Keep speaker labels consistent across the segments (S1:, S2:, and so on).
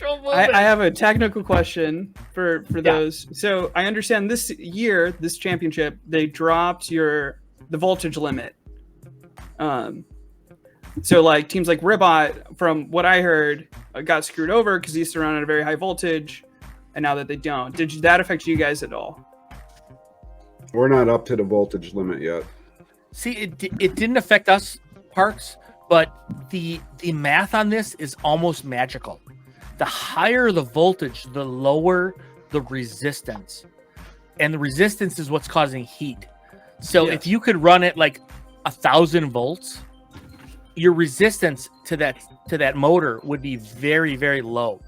S1: I have a technical question for those. So I understand this year, this championship, they dropped the voltage limit. So like teams like Ribbot, from what I heard, got screwed over because they used to run at a very high voltage, and now that they don't, did that affect you guys at all?
S2: We're not up to the voltage limit yet.
S3: See, it didn't affect us, Parks, but the math on this is almost magical. The higher the voltage, the lower the resistance. And the resistance is what's causing heat. So if you could run it like 1,000 volts, your resistance to that motor would be very, very low.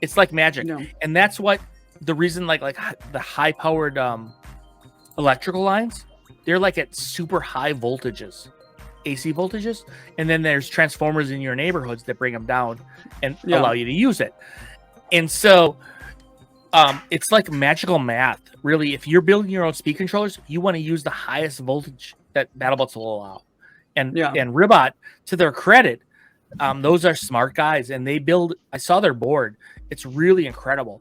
S3: It's like magic. No. And that's what the reason like the high powered electrical lines, they're like at super high voltages, AC voltages, and then there's transformers in your neighborhoods that bring them down and allow you to use it. And so it's like magical math, really. If you're building your own speed controllers, you want to use the highest voltage that BattleBots will allow. And Ribbot, to their credit, those are smart guys, and they build. I saw their board; it's really incredible.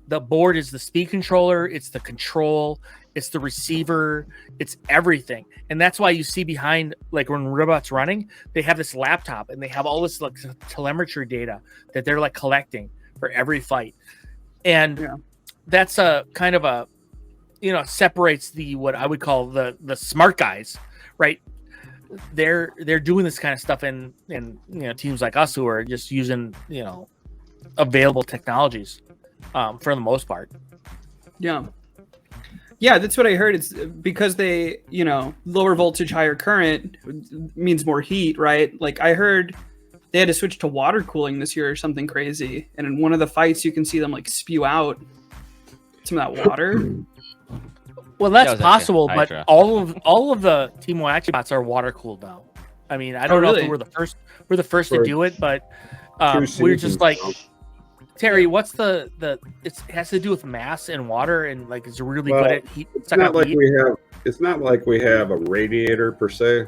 S3: The board is the speed controller, it's the control, it's the receiver, it's everything. And that's why you see behind, like when Ribbot's running, they have this laptop and they have all this like telemetry data that they're like collecting for every fight. And that's a kind of a, separates the, what I would call the smart guys, right? They're doing this kind of stuff in teams like us who are just using, available technologies for the most part.
S1: Yeah, that's what I heard. It's because they, lower voltage, higher current means more heat, right? Like I heard they had to switch to water cooling this year or something crazy. And in one of the fights, you can see them like spew out some of that water.
S3: Well, that's possible, but all of the Team bots are water cooled now. I mean, I don't know if we're the first to do it, but we're just like, Terry, what's it has to do with mass and water, and like it's really good at heat.
S2: It's not like we have a radiator per se.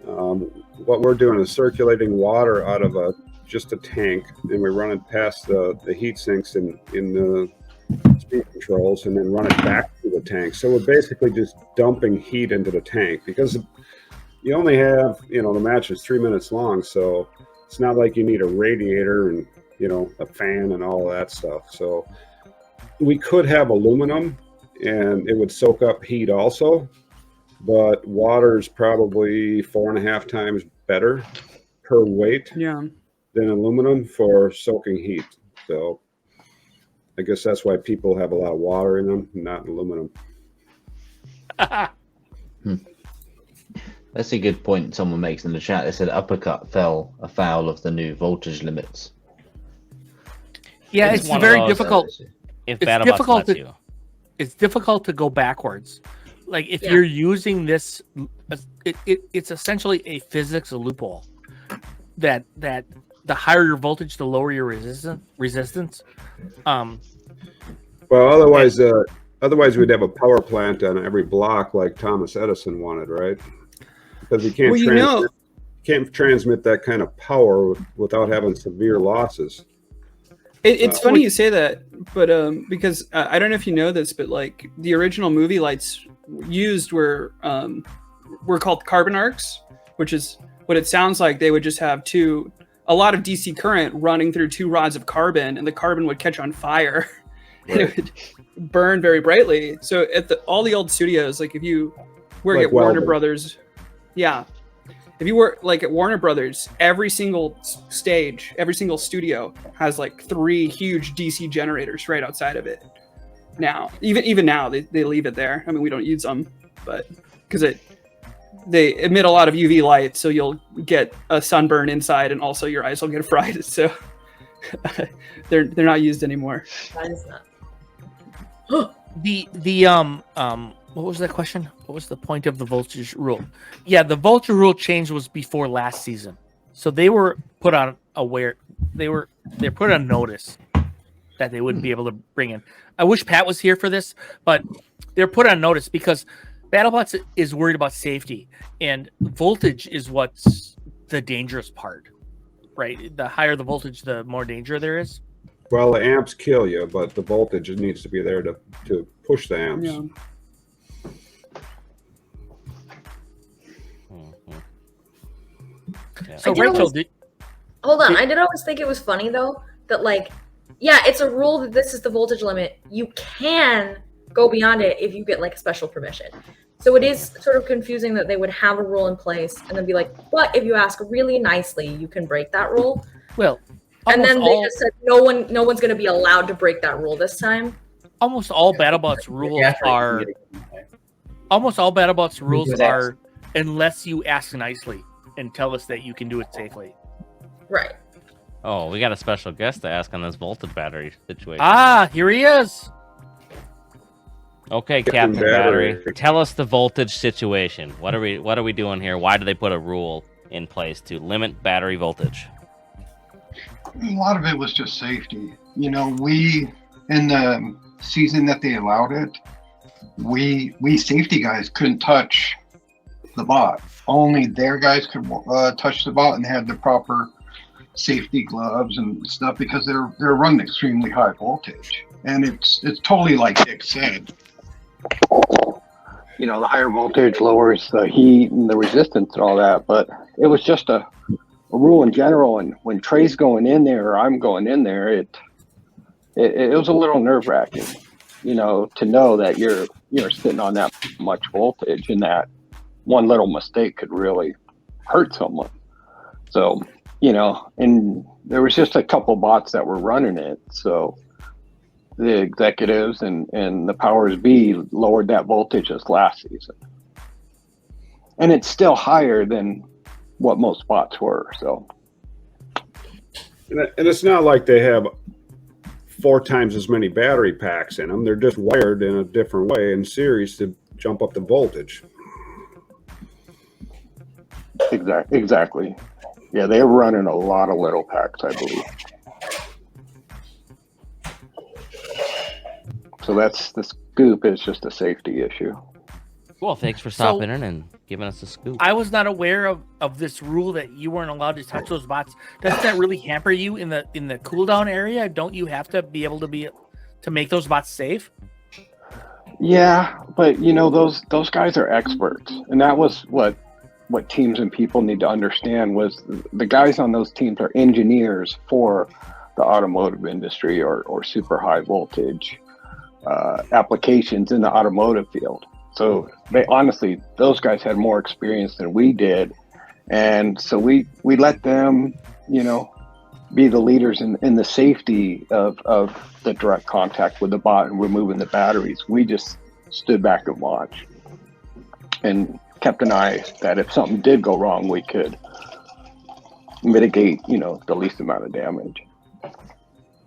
S2: What we're doing is circulating water out of just a tank, and we run it past the heat sinks in the speed controls, and then run it back to the tank. So we're basically just dumping heat into the tank because you only have, the match is 3 minutes long, so it's not like you need a radiator and a fan and all that stuff. So we could have aluminum and it would soak up heat also, but water is probably 4.5 times better per weight than aluminum for soaking heat. So I guess that's why people have a lot of water in them, not aluminum.
S4: That's a good point someone makes in the chat. They said Uppercut fell afoul of the new voltage limits.
S3: Yeah, it's very difficult.
S5: If BattleBots lets you.
S3: It's difficult to go backwards. Like if you're using this, it's essentially a physics loophole. That the higher your voltage, the lower your resistance.
S2: Well, otherwise we'd have a power plant on every block like Thomas Edison wanted, right? Because you can't transmit that kind of power without having severe losses.
S1: It's funny you say that, but because I don't know if you know this, but like the original movie lights used were called carbon arcs, which is what it sounds like. They would just have a lot of DC current running through 2 rods of carbon, and the carbon would catch on fire, and it would burn very brightly. So at all the old studios, like if you work at Warner Brothers, if you work like at Warner Brothers, every single stage, every single studio has like 3 huge DC generators right outside of it. Now, even now, they leave it there. I mean, we don't use them, but because they emit a lot of UV light, so you'll get a sunburn inside, and also your eyes will get fried. So they're not used anymore.
S3: What was that question? What was the point of the voltage rule? Yeah, the voltage rule change was before last season, so they were put on they're put on notice that they wouldn't be able to bring in. I wish Pat was here for this, but they're put on notice because BattleBots is worried about safety, and voltage is what's the dangerous part, right? The higher the voltage, the more danger there is.
S2: Well, the amps kill you, but the voltage needs to be there to push the amps.
S1: Yeah.
S5: Yeah.
S3: So
S6: I did
S3: Rachel,
S6: always- Hold on. I did always think it was funny though that like, yeah, it's a rule that this is the voltage limit. You can go beyond it if you get like a special permission. So it is sort of confusing that they would have a rule in place and then be like, but if you ask really nicely, you can break that rule.
S3: well,
S6: And
S3: almost
S6: then they just said no one's going to be allowed to break that rule this time.
S3: almost all BattleBots rules are unless you ask nicely and tell us that you can do it safely.
S6: Right.
S5: Oh, we got a special guest to ask on this voltage battery situation.
S3: Ah, here he is.
S5: Okay, Captain Battery, tell us the voltage situation. What are we doing here? Why do they put a rule in place to limit battery voltage?
S7: A lot of it was just safety. You know, we in the season that they allowed it, we safety guys couldn't touch the bot. Only their guys could touch the bot, and they had the proper safety gloves and stuff because they're running extremely high voltage. And it's totally like Dick said. You know, the higher voltage lowers the heat and the resistance and all that, but it was just a rule in general. And when Trey's going in there or I'm going in there, it was a little nerve-wracking, you know, to know that you're sitting on that much voltage and that one little mistake could really hurt someone. So, you know, and there was just a couple bots that were running it, so the executives and the powers be lowered that voltage this last season. And it's still higher than what most bots were. So,
S2: And it's not like they have 4 times as many battery packs in them. They're just wired in a different way in series to jump up the voltage.
S7: exactly. Yeah, they were running a lot of little packs, I believe. So that's the scoop is just a safety issue.
S5: Well, thanks for stopping in and giving us a scoop.
S3: I was not aware of this rule that you weren't allowed to touch those bots. Doesn't that really hamper you in the cooldown area? Don't you have to be able to make those bots safe?
S7: Yeah, but you know those guys are experts, and that was what teams and people need to understand was the guys on those teams are engineers for the automotive industry or super high voltage applications in the automotive field. So they honestly, those guys had more experience than we did, and so we let them, you know, be the leaders in the safety of the direct contact with the bot and removing the batteries. We just stood back and watched and kept an eye that if something did go wrong, we could mitigate, you know, the least amount of damage.